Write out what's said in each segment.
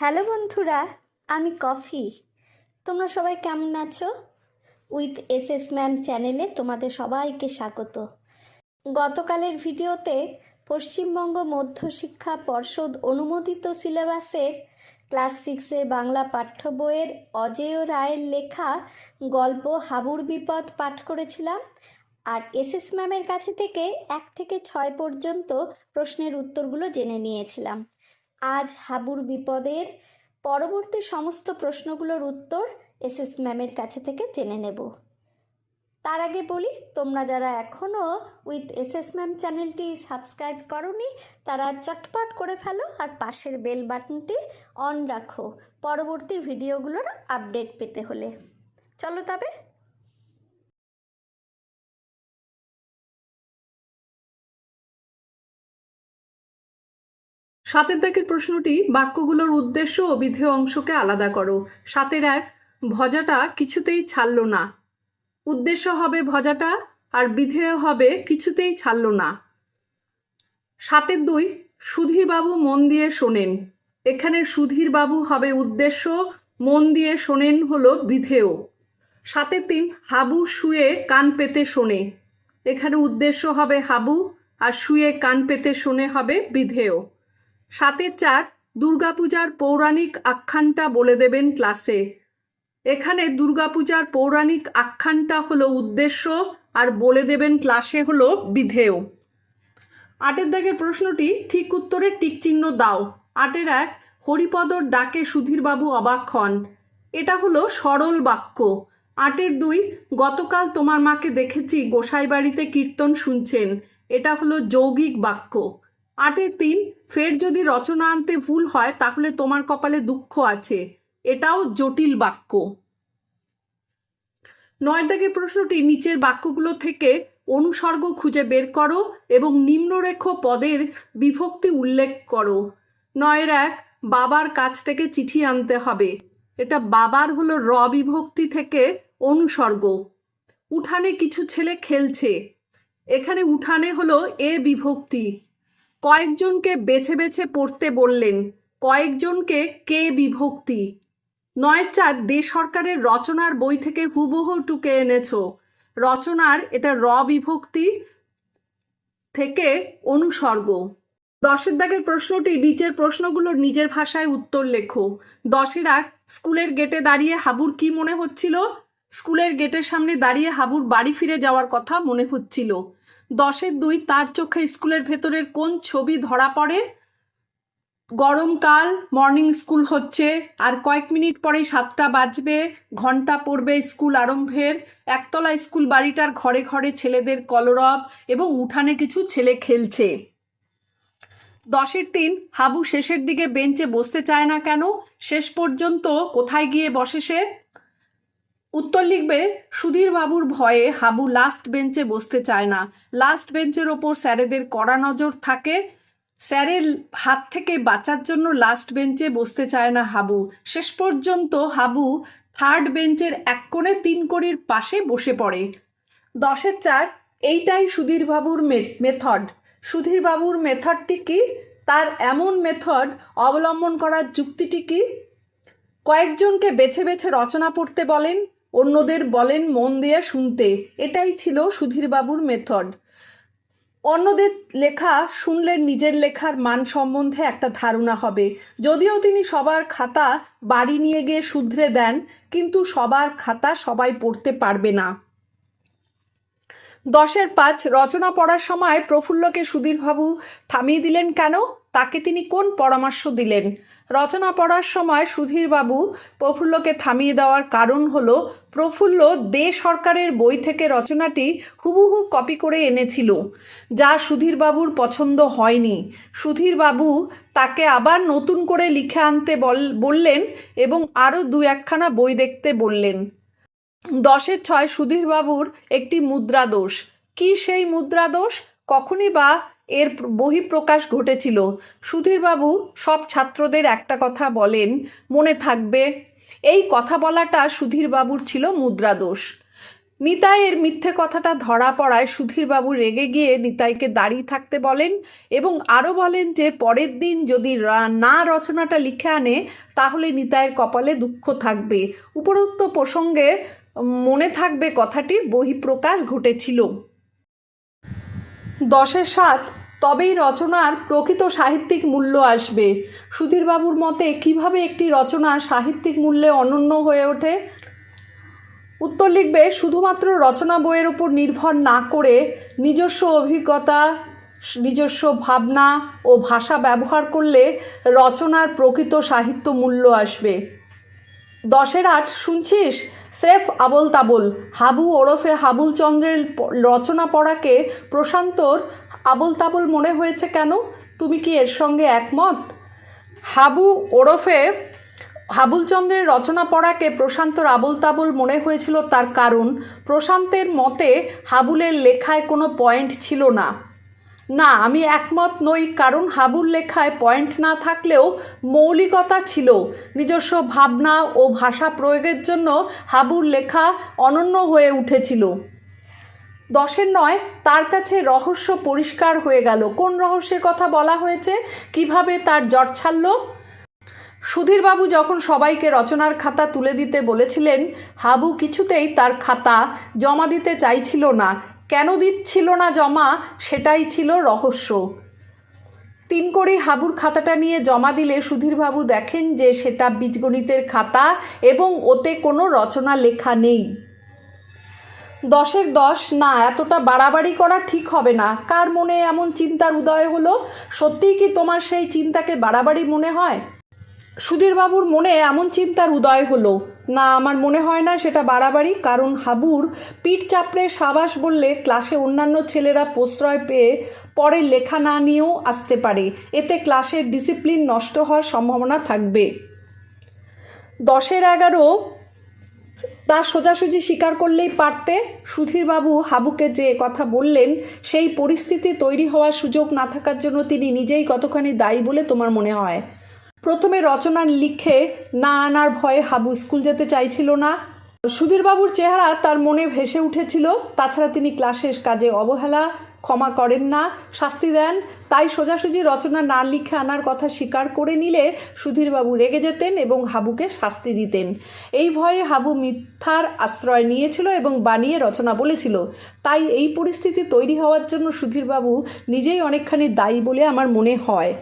Hello বন্ধুরা, আমি coffee. তোমরা সবাই কেমন আছো? উইথ এসএস ম্যাম চ্যানেলে তোমাদের সবাইকে স্বাগত। গতকালের ভিডিওতে পশ্চিমবঙ্গ মধ্যশিক্ষা পর্ষদ অনুমোদিত সিলেবাসের ক্লাস 6-এর বাংলা পাঠ্য বইয়ের অজেয় রায়ের লেখা গল্প হাবুর বিপদ পাঠ করেছিলাম। আর এসএস ম্যামের কাছে থেকে 1 থেকে 6 পর্যন্ত প্রশ্নের উত্তরগুলো জেনে নিয়েছিলাম। আজ হাবুর বিপদের পরবর্তী সমস্ত প্রশ্নগুলোর উত্তর এসএস ম্যামের কাছে থেকে জেনে নেব। তার আগে বলি, তোমরা যারা এখনও উইথ এসএস ম্যাম চ্যানেলটি সাবস্ক্রাইব করোনি তারা চটপট করে ফেলো আর পাশের বেল বাটনটি অন রাখো পরবর্তী ভিডিওগুলোর আপডেট পেতে হলে। চলো তবে। সাতের দাগের প্রশ্নটি বাক্যগুলোর উদ্দেশ্য ও বিধেয় অংশকে আলাদা করো। 7-1 ভজাটা কিছুতেই ছাড়ল না। উদ্দেশ্য হবে ভজাটা আর বিধেয় হবে কিছুতেই ছাড়ল না। 7-2 সুধীরবাবু মন দিয়ে শোনেন। এখানে সুধীরবাবু হবে উদ্দেশ্য, মন দিয়ে শোনেন হলো বিধেয়। 7-3 হাবু শুয়ে কান পেতে শোনে। এখানে উদ্দেশ্য হবে হাবু আর শুয়ে কান পেতে শোনে হবে বিধেয়। 7-4 দুর্গাপূজার পৌরাণিক আখ্যানটা বলে দেবেন ক্লাসে। এখানে দুর্গাপূজার পৌরাণিক আখ্যানটা হলো উদ্দেশ্য আর বলে দেবেন ক্লাসে হলো বিধেয়। 8-এর দাগের প্রশ্নটি ঠিক উত্তরে টিক চিহ্ন দাও। 8-1 হরিপদর ডাকে সুধীরবাবু অবাক হন। এটা হলো সরল বাক্য। 8-2 গতকাল তোমার মাকে দেখেছি গোসাই বাড়িতে কীর্তন শুনছেন। এটা হলো যৌগিক বাক্য। 8-3 ফের যদি রচনা আনতে ভুল হয় তাহলে তোমার কপালে দুঃখ আছে। এটাও জটিল বাক্য। 9-এর দাগের প্রশ্নটি নিচের বাক্যগুলো থেকে অনুসর্গ খুঁজে বের করো এবং নিম্নরেখ পদের বিভক্তি উল্লেখ করো। 9-1 বাবার কাছ থেকে চিঠি আনতে হবে। এটা বাবার হলো র বিভক্তি থেকে অনুসর্গ। উঠানে কিছু ছেলে খেলছে। এখানে উঠানে হলো এ বিভক্তি। কয়েকজনকে বেছে বেছে পড়তে বললেন। কয়েকজনকে কে বিভক্তি। 9-4 দে সরকারের রচনার বই থেকে হুবহু টুকে এনেছো। রচনার এটা র বিভক্তি থেকে অনুসর্গ। 10-এর দাগের প্রশ্নটি নিচের প্রশ্নগুলোর নিজের ভাষায় উত্তর লেখো। 10-1 স্কুলের গেটে দাঁড়িয়ে হাবুর কি মনে হচ্ছিল? স্কুলের গেটের সামনে দাঁড়িয়ে হাবুর বাড়ি ফিরে যাওয়ার কথা মনে হচ্ছিল। 10-2 তার চোখে স্কুলের ভেতরের কোন ছবি ধরা পড়ে? গরমকাল, মর্নিং স্কুল হচ্ছে, আর কয়েক মিনিট পরেই 7টা বাজবে, ঘন্টা পড়বে স্কুল আরম্ভের, একতলা স্কুল বাড়িটার ঘরে ঘরে ছেলেদের কলরব এবং উঠানে কিছু ছেলে খেলছে। 10-3 হাবু শেষের দিকে বেঞ্চে বসতে চায় না কেন? শেষ পর্যন্ত কোথায় গিয়ে বসে সে? উত্তর লিখবে সুধীরবাবুর ভয়ে হাবু লাস্ট বেঞ্চে বসতে চায় না। লাস্ট বেঞ্চের ওপর স্যারেদের কড়া নজর থাকে। স্যারের হাত থেকে বাঁচার জন্য লাস্ট বেঞ্চে বসতে চায় না হাবু। শেষ পর্যন্ত হাবু থার্ড বেঞ্চের এক কোণে 3 কড়ির পাশে বসে পড়ে। 10-4 এইটাই সুধীরবাবুর মেথড। সুধীরবাবুর মেথডটি কি? তার এমন মেথড অবলম্বন করার যুক্তিটি কি? কয়েকজনকে বেছে বেছে রচনা পড়তে বলেন, অন্যদের বলেন মন দিয়ে শুনতে। এটাই ছিল সুধীরবাবুর মেথড। অন্যদের লেখা শুনলে নিজের লেখার মান সম্বন্ধে একটা ধারণা হবে। যদিও তিনি সবার খাতা বাড়ি নিয়ে গিয়ে শুধরে দেন, কিন্তু সবার খাতা সবাই পড়তে পারবে না। 10-5 রচনা পড়ার সময় প্রফুল্লকে সুধীরবাবু থামিয়ে দিলেন কেন? তাকে তিনি কোন পরামর্শ দিলেন? রচনা পড়ার সময় সুধীরবাবু প্রফুল্লকে থামিয়ে দেওয়ার কারণ হলো প্রফুল্ল দে সরকারের বই থেকে রচনাটি হুবহু কপি করে এনেছিল, যা সুধীরবাবুর পছন্দ হয়নি। সুধীরবাবু তাকে আবার নতুন করে লিখে আনতে বললেন এবং আরও 2-1খানা বই দেখতে বললেন। 10-6 সুধীরবাবুর একটি মুদ্রা দোষ। কি সেই মুদ্রা দোষ? কখনই বা এর বহিঃপ্রকাশ ঘটেছিল? সুধীরবাবু সব ছাত্রদের একটা কথা বলেন, মনে থাকবে। এই কথা বলাটা সুধীরবাবুর ছিল মুদ্রা দোষ। নিতাইয়ের মিথ্যে কথাটা ধরা পড়ায় সুধীরবাবু রেগে গিয়ে নিতাইকে দাঁড়িয়ে থাকতে বলেন এবং আরও বলেন যে পরের দিন যদি না রচনাটা লিখে আনে তাহলে নিতাইয়ের কপালে দুঃখ থাকবে। উপরোক্ত প্রসঙ্গে মনে থাকবে কথাটির বহিঃপ্রকাশ ঘটেছিল। 10-7 তবেই রচনার প্রকৃত সাহিত্যিক মূল্য আসবে। সুধীরবাবুর মতে কিভাবে একটি রচনা সাহিত্যিক মূল্যে অনন্য হয়ে ওঠে? উত্তর লিখবে, শুধুমাত্র রচনা বইয়ের উপর নির্ভর না করে নিজস্ব অভিজ্ঞতা, নিজস্ব ভাবনা ও ভাষা ব্যবহার করলে রচনার প্রকৃত সাহিত্য মূল্য আসবে। 10-8 শুনছিস? স্রেফ আবোল তাবোল। হাবু ওরফে হাবুল চন্দ্রের রচনা পড়াকে প্রশান্তর আবোল তাবোল মনে হয়েছে কেন? তুমি কি এর সঙ্গে একমত? হাবু ওরফে হাবুলচন্দ্রের রচনা পড়াকে প্রশান্তর আবোল তাবোল মনে হয়েছিল তার কারণ প্রশান্তের মতে হাবুলের লেখায় কোনো পয়েন্ট ছিল না। না, আমি একমত নই, কারণ হাবুর লেখায় পয়েন্ট না থাকলেও মৌলিকতা ছিল। নিজস্ব ভাবনা ও ভাষা প্রয়োগের জন্য হাবুর লেখা অনন্য হয়ে উঠেছিল। 10-9 তার কাছে রহস্য পরিষ্কার হয়ে গেল। কোন রহস্যের কথা বলা হয়েছে? কিভাবে তার জট ছাড়ল? সুধীরবাবু যখন সবাইকে রচনার খাতা তুলে দিতে বলেছিলেন, হাবু কিছুতেই তার খাতা জমা দিতে চাইছিল না। কেন দিচ্ছিল না জমা, সেটাই ছিল রহস্য। 3 কড়ি হাবুর খাতাটা নিয়ে জমা দিলে সুধীরবাবু দেখেন যে সেটা বীজগণিতের খাতা এবং ওতে কোনো রচনা লেখা নেই। 10-10 না, এতটা বাড়াবাড়ি করা ঠিক হবে না। কার মনে এমন চিন্তার উদয় হলো? সত্যিই কি তোমার সেই চিন্তাকে বাড়াবাড়ি মনে হয়? সুধীরবাবুর মনে এমন চিন্তার উদয় হলো। না, আমার মনে হয় না সেটা বাড়াবাড়ি, কারণ হাবুর পিঠ চাপড়ে সাবাস বললে ক্লাসে অন্যান্য ছেলেরা প্রশ্রয় পেয়ে পরে লেখা না নিয়েও আসতে পারে। এতে ক্লাসের ডিসিপ্লিন নষ্ট হওয়ার সম্ভাবনা থাকবে। 10-11 তা সোজাসুজি স্বীকার করলেই পারতে। সুধীরবাবু হাবুকে যে কথা বললেন সেই পরিস্থিতি তৈরি হওয়ার সুযোগ না থাকার জন্য তিনি নিজেই কতখানি দায়ী বলে তোমার মনে হয়? প্রথমে রচনা লিখে না আনার ভয়ে হাবু স্কুল যেতে চাইছিল না। সুধীরবাবুর চেহারা তার মনে ভেসে উঠেছিল। তাছাড়া তিনি ক্লাসের কাজে অবহেলা ক্ষমা করেন না, শাস্তি দেন। তাই সোজাসুজি রচনা না লিখে আনার কথা স্বীকার করে নিলে সুধীরবাবু রেগে যেতেন এবং হাবুকে শাস্তি দিতেন। এই ভয়ে হাবু মিথ্যার আশ্রয় নিয়েছিল এবং বানিয়ে রচনা বলেছিল। তাই এই পরিস্থিতি তৈরি হওয়ার জন্য সুধীরবাবু নিজেই অনেকখানি দায়ী বলে আমার মনে হয়।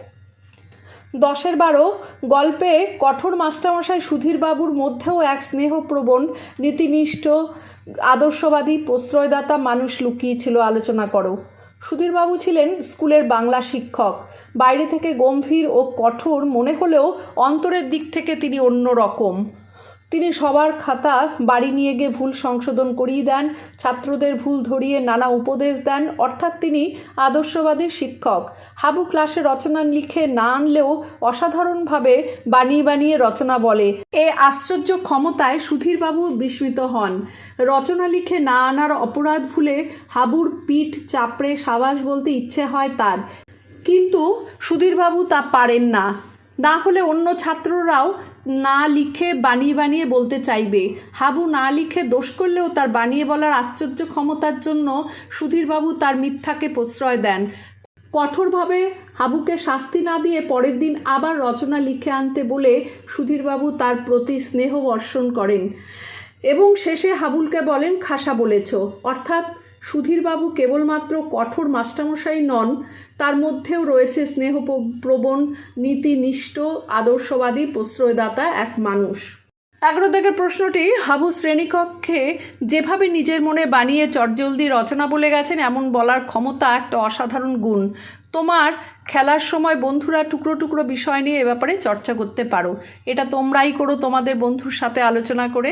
10-12 গল্পে কঠোর মাস্টারমশাই সুধীরবাবুর মধ্যেও এক স্নেহপ্রবণ, নীতিনিষ্ঠ, আদর্শবাদী, প্রশ্রয়দাতা মানুষ লুকিয়েছিল। আলোচনা করো। সুধীরবাবু ছিলেন স্কুলের বাংলা শিক্ষক। বাইরে থেকে গম্ভীর ও কঠোর মনে হলেও অন্তরের দিক থেকে তিনি অন্য রকম। তিনি সবার খাতা বাড়ি নিয়ে গিয়ে ভুল সংশোধন করিয়ে দেন, ছাত্রদের ভুল ধরিয়ে নানা উপদেশ দেন। অর্থাৎ তিনি আদর্শবাদী শিক্ষক। হাবু ক্লাসে রচনা লিখে না আনলেও অসাধারণভাবে বানিয়ে বানিয়ে রচনা বলে। এ আশ্চর্য ক্ষমতায় সুধীরবাবু বিস্মিত হন। রচনা লিখে না আনার অপরাধ ভুলে হাবুর পিঠ চাপড়ে সাবাস বলতে ইচ্ছে হয় তার, কিন্তু সুধীরবাবু তা পারেন না। না হলে অন্য ছাত্ররাও না লিখে বানিয়ে বানিয়ে বলতে চাইবে। হাবু না লিখে দোষ করলেও তার বানিয়ে বলার আশ্চর্য ক্ষমতার জন্য সুধীরবাবু তার মিথ্যাকে প্রশ্রয় দেন। কঠোরভাবে হাবুকে শাস্তি না দিয়ে পরের দিন আবার রচনা লিখে আনতে বলে সুধীরবাবু তার প্রতি স্নেহ বর্ষণ করেন এবং শেষে হাবুলকে বলেন, খাসা বলেছ। অর্থাৎ সুধীরবাবু কেবলমাত্র কঠোর মাস্টারমশাই নন, তার মধ্যেও রয়েছে স্নেহপ্রবণ, নীতিনিষ্ঠ, আদর্শবাদী, প্রশ্রয়দাতা এক মানুষ। 11 থেকে প্রশ্নটি, হাবু শ্রেণীকক্ষে যেভাবে নিজের মনে বানিয়ে চটজলদি রচনা বলে গেছেন এমন বলার ক্ষমতা একটা অসাধারণ গুণ। তোমার খেলার সময় বন্ধুরা টুকরো টুকরো বিষয় নিয়ে এ ব্যাপারে চর্চা করতে পারো। এটা তোমরাই করো তোমাদের বন্ধুর সাথে আলোচনা করে।